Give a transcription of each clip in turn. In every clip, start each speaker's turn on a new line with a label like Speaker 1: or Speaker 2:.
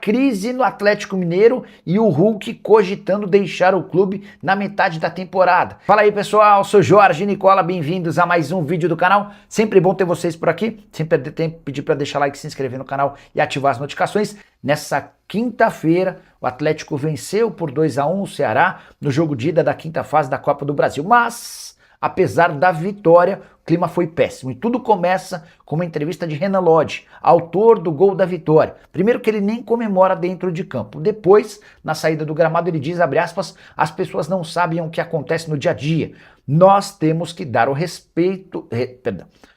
Speaker 1: Crise no Atlético Mineiro e o Hulk cogitando deixar o clube na metade da temporada. Fala aí, pessoal, sou Jorge Nicola, bem-vindos a mais um vídeo do canal. Sempre bom ter vocês por aqui. Sem perder tempo, pedir para deixar like, se inscrever no canal e ativar as notificações. Nessa quinta-feira, o Atlético venceu por 2-1 o Ceará no jogo de ida da quinta fase da Copa do Brasil. Mas, apesar da vitória, o clima foi péssimo e tudo começa com uma entrevista de Renan Lodge, autor do gol da vitória. Primeiro que ele nem comemora dentro de campo. Depois, na saída do gramado, ele diz, abre aspas, as pessoas não sabem o que acontece no dia a dia. Nós temos que dar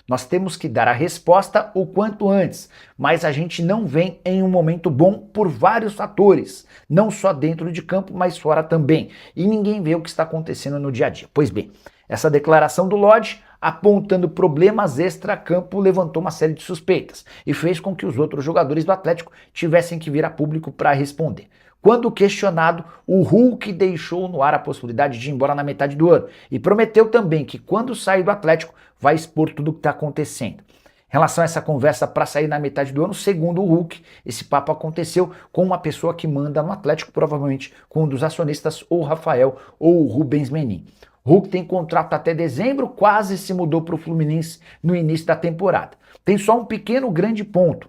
Speaker 1: Nós temos que dar a resposta o quanto antes, mas a gente não vem em um momento bom por vários fatores, não só dentro de campo, mas fora também. E ninguém vê o que está acontecendo no dia a dia. Pois bem, essa declaração do Lodge, apontando problemas extra-campo, levantou uma série de suspeitas e fez com que os outros jogadores do Atlético tivessem que vir a público para responder. Quando questionado, o Hulk deixou no ar a possibilidade de ir embora na metade do ano e prometeu também que quando sair do Atlético vai expor tudo o que está acontecendo. Em relação a essa conversa para sair na metade do ano, segundo o Hulk, esse papo aconteceu com uma pessoa que manda no Atlético, provavelmente com um dos acionistas, ou o Rafael ou o Rubens Menin. Hulk tem contrato até dezembro, quase se mudou para o Fluminense no início da temporada. Tem só um pequeno grande ponto.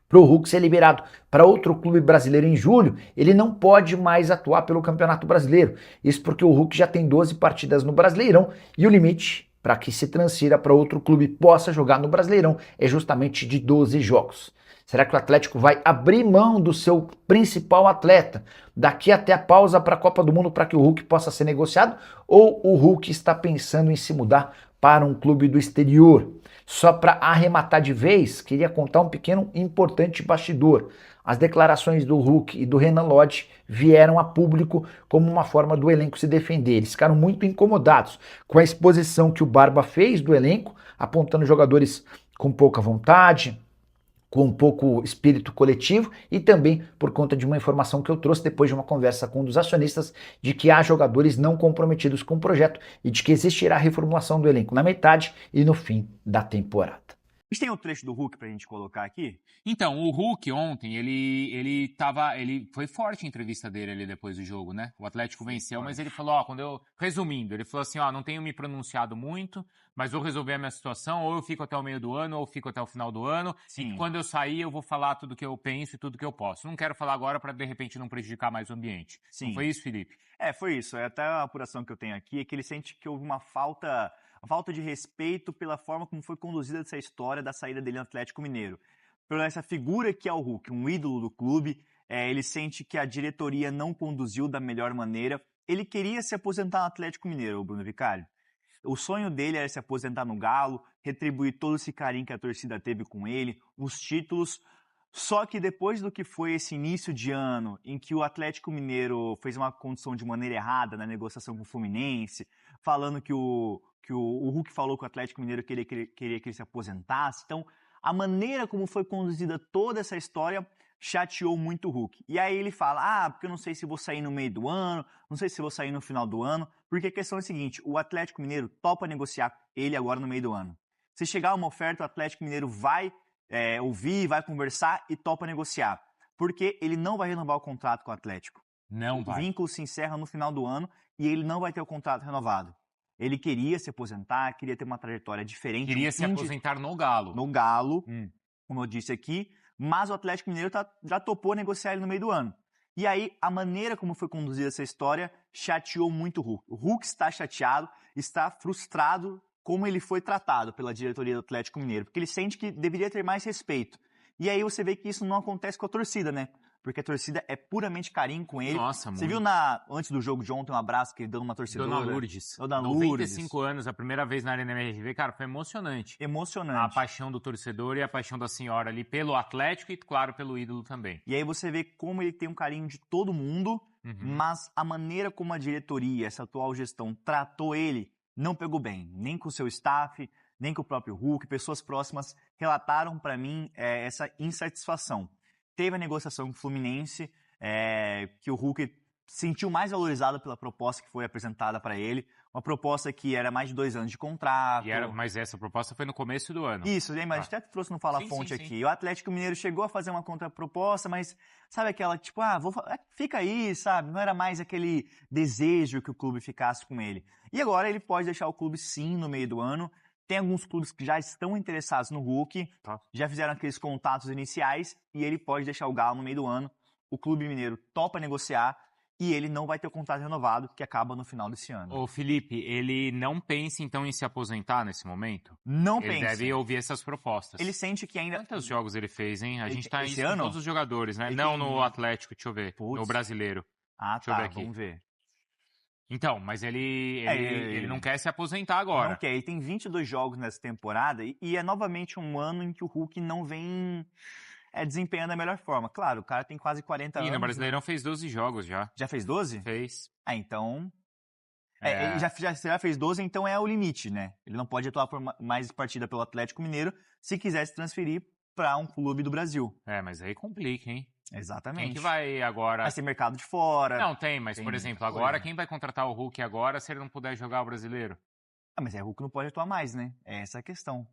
Speaker 1: Para o Hulk ser liberado para outro clube brasileiro em julho, ele não pode mais atuar pelo Campeonato Brasileiro. Isso porque o Hulk já tem 12 partidas no Brasileirão e o limite para que se transfira para outro clube e possa jogar no Brasileirão é justamente de 12 jogos. Será que o Atlético vai abrir mão do seu principal atleta daqui até a pausa para a Copa do Mundo para que o Hulk possa ser negociado? Ou o Hulk está pensando em se mudar para um clube do exterior? Só para arrematar de vez, queria contar um pequeno importante bastidor. As declarações do Hulk e do Renan Lodge vieram a público como uma forma do elenco se defender. Eles ficaram muito incomodados com a exposição que o Barba fez do elenco, apontando jogadores com pouca vontade, com um pouco espírito coletivo e também por conta de uma informação que eu trouxe depois de uma conversa com um dos acionistas de que há jogadores não comprometidos com o projeto e de que existirá reformulação do elenco na metade e no fim da temporada.
Speaker 2: A gente tem um trecho do Hulk pra gente colocar aqui?
Speaker 3: Então, o Hulk ontem, ele foi forte a entrevista dele ali depois do jogo, né? O Atlético venceu, mas ele falou, resumindo, ele falou assim, não tenho me pronunciado muito, mas vou resolver a minha situação, ou eu fico até o meio do ano, ou eu fico até o final do ano,
Speaker 2: Sim.
Speaker 3: e quando eu sair eu vou falar tudo que eu penso e tudo que eu posso. Não quero falar agora para de repente não prejudicar mais o ambiente.
Speaker 2: Sim.
Speaker 3: Não foi isso, Felipe?
Speaker 2: Foi isso. Até a apuração que eu tenho aqui é que ele sente que houve uma falta de respeito pela forma como foi conduzida essa história da saída dele no Atlético Mineiro. Por essa figura que é o Hulk, um ídolo do clube, ele sente que a diretoria não conduziu da melhor maneira. Ele queria se aposentar no Atlético Mineiro, o Bruno Vicário. O sonho dele era se aposentar no Galo, retribuir todo esse carinho que a torcida teve com ele, os títulos. Só que depois do que foi esse início de ano, em que o Atlético Mineiro fez uma condição de maneira errada na negociação com o Fluminense, falando que o Hulk falou que o Atlético Mineiro queria que ele se aposentasse. Então, a maneira como foi conduzida toda essa história chateou muito o Hulk. E aí ele fala, porque eu não sei se vou sair no meio do ano, não sei se vou sair no final do ano, porque a questão é a seguinte, o Atlético Mineiro topa negociar ele agora no meio do ano. Se chegar uma oferta, o Atlético Mineiro vai ouvir, vai conversar e topa negociar. Porque ele não vai renovar o contrato com o Atlético.
Speaker 3: Não vai.
Speaker 2: O vínculo se encerra no final do ano e ele não vai ter o contrato renovado. Ele queria se aposentar, queria ter uma trajetória diferente.
Speaker 3: Queria se aposentar no Galo.
Speaker 2: No Galo, como eu disse aqui, mas o Atlético Mineiro já topou negociar ele no meio do ano. E aí, a maneira como foi conduzida essa história chateou muito o Hulk. O Hulk está chateado, está frustrado como ele foi tratado pela diretoria do Atlético Mineiro, porque ele sente que deveria ter mais respeito. E aí você vê que isso não acontece com a torcida, né? Porque a torcida é puramente carinho com ele.
Speaker 3: Nossa,
Speaker 2: Você
Speaker 3: muito.
Speaker 2: viu antes do jogo de ontem um abraço que ele deu numa torcedora?
Speaker 3: Dona Lourdes.
Speaker 2: Dona
Speaker 3: 95 anos, a primeira vez na Arena MRV, cara, foi emocionante.
Speaker 2: Emocionante.
Speaker 3: A paixão do torcedor e a paixão da senhora ali pelo Atlético e, claro, pelo ídolo também.
Speaker 2: E aí você vê como ele tem um carinho de todo mundo, mas a maneira como a diretoria, essa atual gestão, tratou ele, não pegou bem. Nem com o seu staff, nem com o próprio Hulk. Pessoas próximas relataram para mim essa insatisfação. Teve a negociação com o Fluminense, que o Hulk sentiu mais valorizado pela proposta que foi apresentada para ele. Uma proposta que era mais de 2 anos de contrato.
Speaker 3: Mas essa proposta foi no começo do ano.
Speaker 2: Isso, lembra? A gente até trouxe no Fala Fonte aqui. O Atlético Mineiro chegou a fazer uma contraproposta, mas sabe aquela, tipo, fica aí, sabe? Não era mais aquele desejo que o clube ficasse com ele. E agora ele pode deixar o clube sim no meio do ano. Tem alguns clubes que já estão interessados no Hulk, já fizeram aqueles contatos iniciais e ele pode deixar o Galo no meio do ano. O clube mineiro topa negociar e ele não vai ter o contrato renovado, que acaba no final desse ano.
Speaker 3: Ô Felipe, ele não pensa então em se aposentar nesse momento?
Speaker 2: Não
Speaker 3: ele
Speaker 2: pensa.
Speaker 3: Ele deve ouvir essas propostas.
Speaker 2: Ele sente que ainda...
Speaker 3: Quantos jogos ele fez, hein? A gente tá
Speaker 2: esse
Speaker 3: em
Speaker 2: ano?
Speaker 3: todos os jogadores, né?
Speaker 2: Ele
Speaker 3: não
Speaker 2: tem...
Speaker 3: no Atlético, deixa eu ver.
Speaker 2: Puts.
Speaker 3: No brasileiro.
Speaker 2: Deixa eu ver aqui. Vamos ver.
Speaker 3: Então, mas ele não quer se aposentar agora.
Speaker 2: Não quer, ele tem 22 jogos nessa temporada e é novamente um ano em que o Hulk não vem desempenhando da melhor forma. Claro, o cara tem quase 40 anos.
Speaker 3: E no Brasileirão fez 12 jogos já.
Speaker 2: Já fez 12?
Speaker 3: Fez.
Speaker 2: Então... Ele já fez 12, então é o limite, né? Ele não pode atuar por mais partida pelo Atlético Mineiro se quiser se transferir para um clube do Brasil.
Speaker 3: Mas aí complica, hein?
Speaker 2: Exatamente.
Speaker 3: Quem que vai agora...
Speaker 2: Vai ser mercado de fora.
Speaker 3: Não, mas por exemplo, agora quem vai contratar o Hulk agora se ele não puder jogar o Brasileiro?
Speaker 2: Mas o Hulk não pode atuar mais, né? Essa é a questão.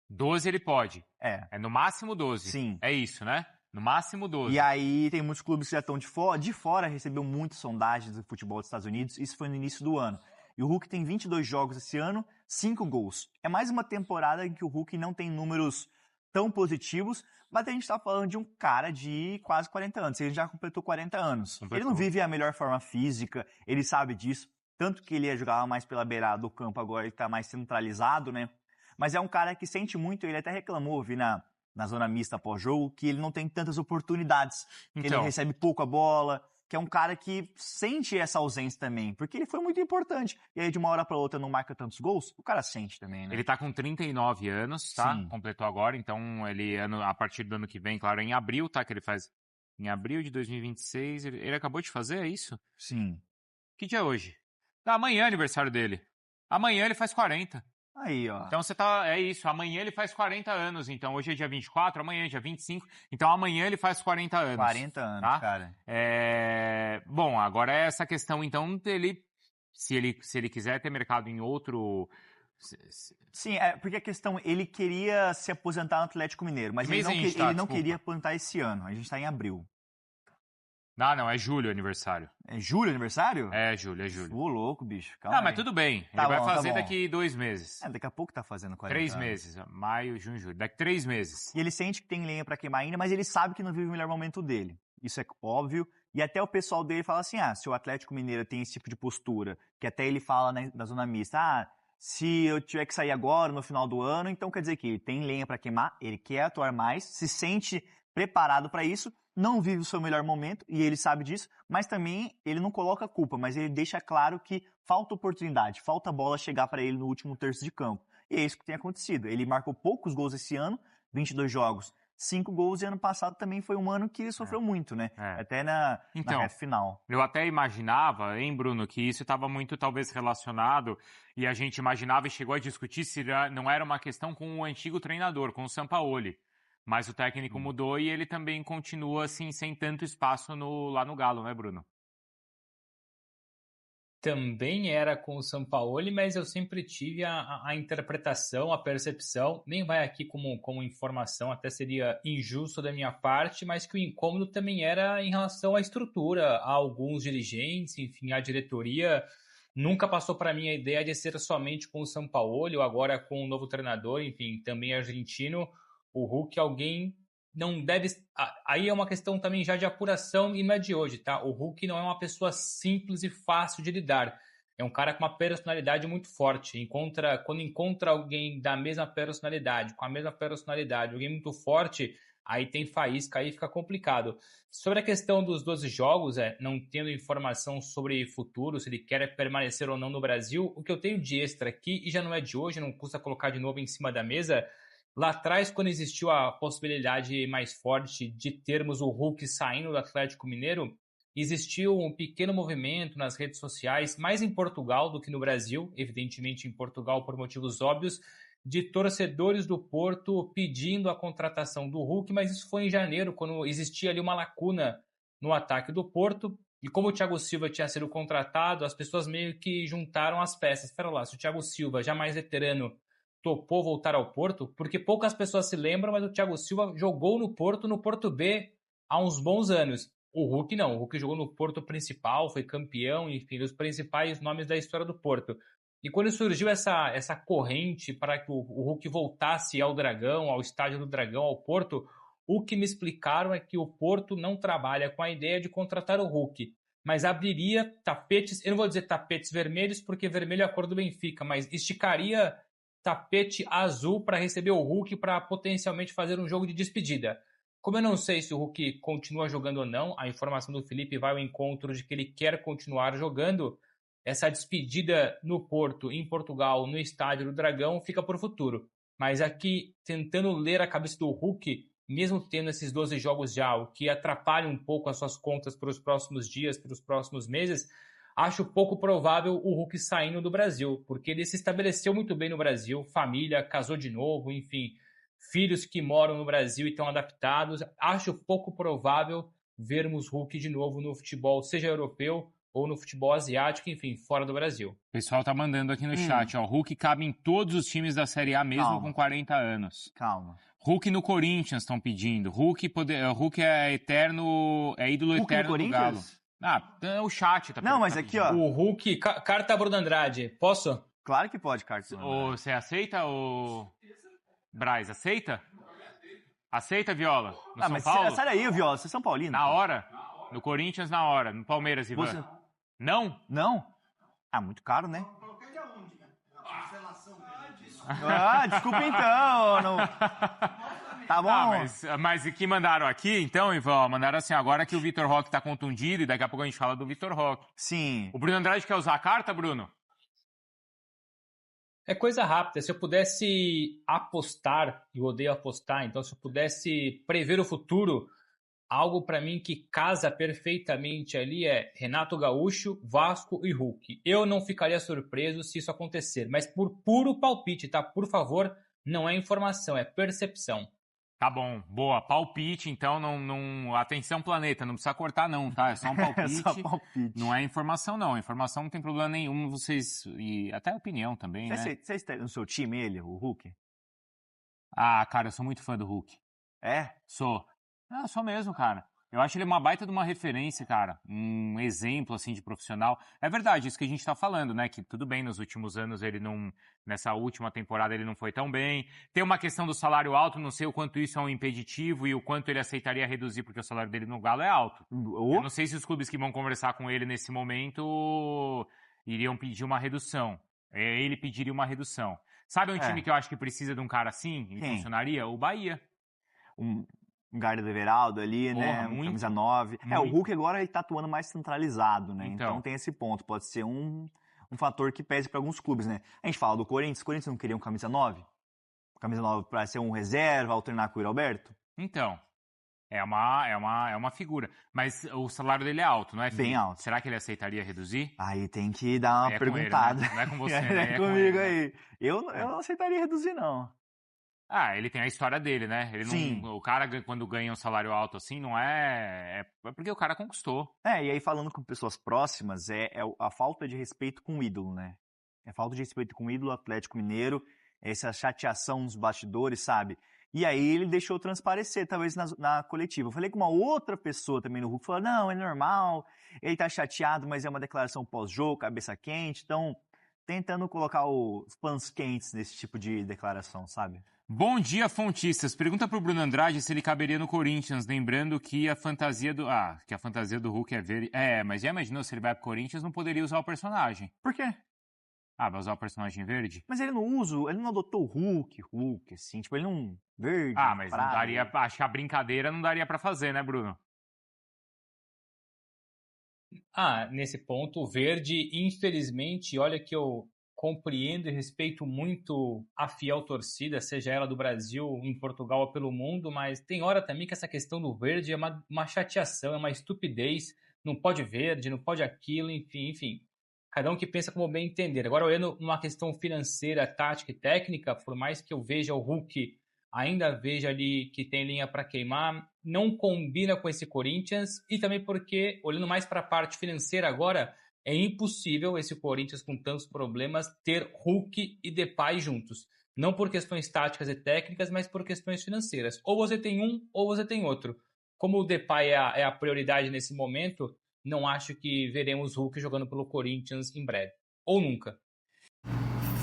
Speaker 3: 12 ele pode.
Speaker 2: É
Speaker 3: no máximo 12.
Speaker 2: Sim.
Speaker 3: É isso, né? No máximo 12.
Speaker 2: E aí tem muitos clubes que já estão de fora. De fora recebeu muitas sondagens do futebol dos Estados Unidos. Isso foi no início do ano. E o Hulk tem 22 jogos esse ano, 5 gols. É mais uma temporada em que o Hulk não tem números tão positivos, mas a gente está falando de um cara de quase 40 anos. Ele já completou 40 anos. Ele não vive a melhor forma física, ele sabe disso. Tanto que ele ia jogar mais pela beirada do campo, agora ele está mais centralizado, né? Mas é um cara que sente muito, ele até reclamou, vi na zona mista após-jogo, que ele não tem tantas oportunidades, que ele recebe pouco a bola, que é um cara que sente essa ausência também, porque ele foi muito importante. E aí, de uma hora para outra, não marca tantos gols, o cara sente também, né?
Speaker 3: Ele tá com 39 anos, tá?
Speaker 2: Sim.
Speaker 3: Completou agora, então a partir do ano que vem, claro, em abril, tá? Que ele faz em abril de 2026, ele acabou de fazer, é isso?
Speaker 2: Sim.
Speaker 3: Que dia é hoje? Amanhã é aniversário dele. Amanhã ele faz 40.
Speaker 2: Aí, ó.
Speaker 3: Então é isso, amanhã ele faz 40 anos, então hoje é dia 24, amanhã é dia 25, então amanhã ele faz 40 anos.
Speaker 2: 40 anos,
Speaker 3: tá?
Speaker 2: cara.
Speaker 3: Bom, agora é essa questão, então, dele, se ele quiser ter mercado em outro...
Speaker 2: Sim, porque a questão, ele queria se aposentar no Atlético Mineiro, mas ele não queria aposentar esse ano, a gente tá em abril.
Speaker 3: Não, é julho o aniversário.
Speaker 2: É julho o aniversário?
Speaker 3: É julho.
Speaker 2: Ô, louco, bicho. Calma aí.
Speaker 3: Mas tudo bem. Ele vai fazer
Speaker 2: tá
Speaker 3: daqui 2 meses.
Speaker 2: Daqui a pouco tá fazendo 40
Speaker 3: 3 meses. Maio, junho, julho. Daqui 3 meses.
Speaker 2: E ele sente que tem lenha pra queimar ainda, mas ele sabe que não vive o melhor momento dele. Isso é óbvio. E até o pessoal dele fala assim, se o Atlético Mineiro tem esse tipo de postura, que até ele fala na zona mista, se eu tiver que sair agora, no final do ano, então quer dizer que ele tem lenha pra queimar, ele quer atuar mais, se sente preparado para isso, não vive o seu melhor momento, e ele sabe disso, mas também ele não coloca a culpa, mas ele deixa claro que falta oportunidade, falta bola chegar para ele no último terço de campo. E é isso que tem acontecido. Ele marcou poucos gols esse ano, 22 jogos, 5 gols, e ano passado também foi um ano que ele sofreu muito, né? Até na reta final.
Speaker 3: Eu até imaginava, hein, Bruno, que isso estava muito talvez relacionado, e a gente imaginava e chegou a discutir se não era uma questão com o antigo treinador, com o Sampaoli. Mas o técnico mudou e ele também continua assim, sem tanto espaço lá no Galo, né, Bruno?
Speaker 4: Também era com o Sampaoli, mas eu sempre tive a interpretação, a percepção, nem vai aqui como informação, até seria injusto da minha parte, mas que o incômodo também era em relação à estrutura, a alguns dirigentes, enfim, a diretoria. Nunca passou para mim a ideia de ser somente com o Sampaoli ou agora com o novo treinador, enfim, também argentino. O Hulk, alguém não deve... Aí é uma questão também já de apuração e não é de hoje, tá? O Hulk não é uma pessoa simples e fácil de lidar. É um cara com uma personalidade muito forte. Quando encontra alguém da mesma personalidade, com a mesma personalidade, alguém muito forte, aí tem faísca, aí fica complicado. Sobre a questão dos 12 jogos, não tendo informação sobre futuro, se ele quer permanecer ou não no Brasil, o que eu tenho de extra aqui, e já não é de hoje, não custa colocar de novo em cima da mesa... Lá atrás, quando existiu a possibilidade mais forte de termos o Hulk saindo do Atlético Mineiro, existiu um pequeno movimento nas redes sociais, mais em Portugal do que no Brasil, evidentemente em Portugal por motivos óbvios, de torcedores do Porto pedindo a contratação do Hulk, mas isso foi em janeiro, quando existia ali uma lacuna no ataque do Porto. E como o Thiago Silva tinha sido contratado, as pessoas meio que juntaram as peças. Espera lá, se o Thiago Silva, já mais veterano, topou voltar ao Porto, porque poucas pessoas se lembram, mas o Thiago Silva jogou no Porto B, há uns bons anos. O Hulk não, o Hulk jogou no Porto principal, foi campeão, enfim, dos principais nomes da história do Porto. E quando surgiu essa corrente para que o Hulk voltasse ao Dragão, ao estádio do Dragão, ao Porto, o que me explicaram é que o Porto não trabalha com a ideia de contratar o Hulk, mas abriria tapetes, eu não vou dizer tapetes vermelhos, porque vermelho é a cor do Benfica, mas esticaria tapete azul para receber o Hulk para potencialmente fazer um jogo de despedida. Como eu não sei se o Hulk continua jogando ou não, a informação do Felipe vai ao encontro de que ele quer continuar jogando, essa despedida no Porto, em Portugal, no Estádio do Dragão, fica por futuro. Mas aqui, tentando ler a cabeça do Hulk, mesmo tendo esses 12 jogos já, o que atrapalha um pouco as suas contas para os próximos dias, para os próximos meses, acho pouco provável o Hulk saindo do Brasil, porque ele se estabeleceu muito bem no Brasil, família, casou de novo, enfim, filhos que moram no Brasil e estão adaptados. Acho pouco provável vermos Hulk de novo no futebol, seja europeu ou no futebol asiático, enfim, fora do Brasil.
Speaker 3: O pessoal tá mandando aqui no chat, ó. Hulk cabe em todos os times da Série A, mesmo com 40 anos.
Speaker 2: Calma.
Speaker 3: Hulk no Corinthians estão pedindo. Hulk é eterno, é ídolo
Speaker 2: Hulk
Speaker 3: eterno
Speaker 2: no
Speaker 3: do Galo.
Speaker 2: Corinthians?
Speaker 3: É o chat.
Speaker 2: Não, mas aqui, ó.
Speaker 4: O Hulk, carta Bruno Andrade, posso?
Speaker 2: Claro que pode, Carlos.
Speaker 3: Você aceita, Braz, aceita? Aceita, Viola? No São
Speaker 2: mas
Speaker 3: Paulo?
Speaker 2: sai daí, Viola, você é São Paulino.
Speaker 3: Na hora? No Corinthians, na hora. No Palmeiras, Ivan.
Speaker 2: Você...
Speaker 3: Não?
Speaker 2: Não? Ah, muito caro, né? Desculpa então. Não... Tá bom.
Speaker 3: Mas o que mandaram aqui, então, Ivan? Mandaram assim, agora que o Vitor Roque tá contundido e daqui a pouco a gente fala do Vitor Roque.
Speaker 2: Sim.
Speaker 3: O Bruno Andrade quer usar a carta, Bruno?
Speaker 4: É coisa rápida. Se eu pudesse apostar, eu odeio apostar, então se eu pudesse prever o futuro, algo para mim que casa perfeitamente ali é Renato Gaúcho, Vasco e Hulk. Eu não ficaria surpreso se isso acontecer, mas por puro palpite, tá? Por favor, não é informação, é percepção.
Speaker 3: Tá bom, boa. Palpite, então, não... Atenção, planeta, não precisa cortar não, tá? É só um palpite.
Speaker 2: É só palpite.
Speaker 3: Não é informação, não. Informação não tem problema nenhum, vocês... E até opinião também, né?
Speaker 2: Você tem no seu time ele, o Hulk?
Speaker 3: Ah, cara, eu sou muito fã do Hulk.
Speaker 2: É?
Speaker 3: Sou mesmo, cara. Eu acho ele uma baita de uma referência, cara. Um exemplo, assim, de profissional. É verdade, isso que a gente tá falando, né? Que tudo bem, nos últimos anos ele não... Nessa última temporada ele não foi tão bem. Tem uma questão do salário alto, não sei o quanto isso é um impeditivo e o quanto ele aceitaria reduzir, porque o salário dele no Galo é alto. Eu não sei se os clubes que vão conversar com ele nesse momento iriam pedir uma redução. Ele pediria uma redução. Sabe um time que eu acho que precisa de um cara assim? E funcionaria? O Bahia.
Speaker 2: Um Garda do Everaldo ali, né?
Speaker 3: Muito,
Speaker 2: camisa 9.
Speaker 3: Muito.
Speaker 2: O Hulk agora ele tá atuando mais centralizado, né? Então tem esse ponto. Pode ser um fator que pese para alguns clubes, né? A gente fala do Corinthians. O Corinthians não queria um camisa 9? Camisa 9 para ser um reserva, alternar com o Alberto?
Speaker 3: Então, é uma figura. Mas o salário dele é alto, não é, Felipe?
Speaker 2: Bem alto.
Speaker 3: Será que ele aceitaria reduzir?
Speaker 2: Aí tem que dar uma perguntada.
Speaker 3: Com ele, né? Não é com você,
Speaker 2: né?
Speaker 3: É
Speaker 2: comigo
Speaker 3: com ele,
Speaker 2: aí. Né? Eu não aceitaria reduzir, não.
Speaker 3: Ele tem a história dele, né? O cara, quando ganha um salário alto assim, não é porque o cara conquistou.
Speaker 2: E aí falando com pessoas próximas, é a falta de respeito com o ídolo, né? É a falta de respeito com o ídolo Atlético Mineiro, essa chateação nos bastidores, sabe? E aí ele deixou transparecer, talvez na coletiva. Eu falei com uma outra pessoa também no Hulk, falou, não, é normal, ele tá chateado, mas é uma declaração pós-jogo, cabeça quente, então tentando colocar os panos quentes nesse tipo de declaração, sabe?
Speaker 3: Bom dia, fontistas. Pergunta pro Bruno Andrade se ele caberia no Corinthians, lembrando que a fantasia do Hulk é verde. Mas já imaginou se ele vai pro Corinthians, não poderia usar o personagem.
Speaker 2: Por quê?
Speaker 3: Vai usar o personagem verde?
Speaker 2: Mas ele não adotou o Hulk, assim, tipo, ele não... Verde,
Speaker 3: mas não daria, acho que a brincadeira não daria pra fazer, né, Bruno?
Speaker 4: Nesse ponto, o verde, infelizmente, olha que eu compreendo e respeito muito a fiel torcida, seja ela do Brasil, em Portugal ou pelo mundo, mas tem hora também que essa questão do verde é uma chateação, é uma estupidez, não pode verde, não pode aquilo, enfim. Cada um que pensa como bem entender. Agora, olhando numa questão financeira, tática e técnica, por mais que eu veja o Hulk, ainda veja ali que tem linha para queimar, não combina com esse Corinthians e também porque, olhando mais para a parte financeira agora, é impossível esse Corinthians com tantos problemas ter Hulk e Depay juntos. Não por questões táticas e técnicas, mas por questões financeiras. Ou você tem um, ou você tem outro. Como o Depay é a prioridade nesse momento, não acho que veremos Hulk jogando pelo Corinthians em breve. Ou nunca.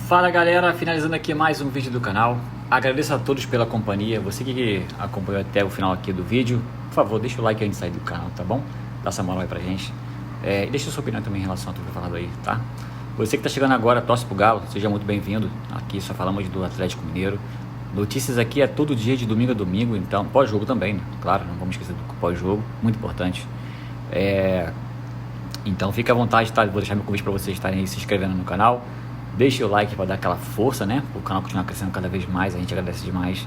Speaker 5: Fala galera, finalizando aqui mais um vídeo do canal. Agradeço a todos pela companhia. Você que acompanhou até o final aqui do vídeo, por favor, deixa o like antes de sair do canal, tá bom? Dá essa moral aí pra gente. E deixa a sua opinião também em relação a tudo que eu falado aí, tá? Você que tá chegando agora, torce pro Galo, seja muito bem-vindo. Aqui só falamos do Atlético Mineiro. Notícias aqui é todo dia, de domingo a domingo, então pós-jogo também, né? Claro, não vamos esquecer do pós-jogo, muito importante. Então fique à vontade, tá? Vou deixar meu convite para vocês estarem aí se inscrevendo no canal. Deixe o like para dar aquela força, né? O canal continuar crescendo cada vez mais, a gente agradece demais.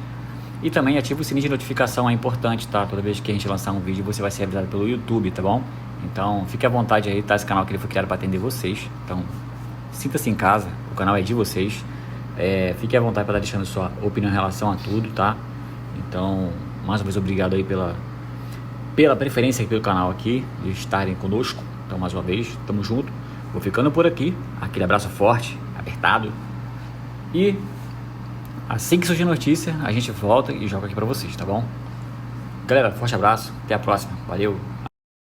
Speaker 5: E também ative o sininho de notificação, é importante, tá? Toda vez que a gente lançar um vídeo, você vai ser avisado pelo YouTube, tá bom? Então fique à vontade aí, tá? Esse canal aqui ele foi criado para atender vocês, então sinta-se em casa, o canal é de vocês. Fique à vontade para estar deixando sua opinião em relação a tudo, tá? Então, mais uma vez, obrigado aí pela preferência aqui pelo canal aqui, de estarem conosco. Então, mais uma vez, tamo junto. Vou ficando por aqui. Aquele abraço forte, apertado. E assim que surgir notícia, a gente volta e joga aqui pra vocês, tá bom? Galera, forte abraço. Até a próxima. Valeu!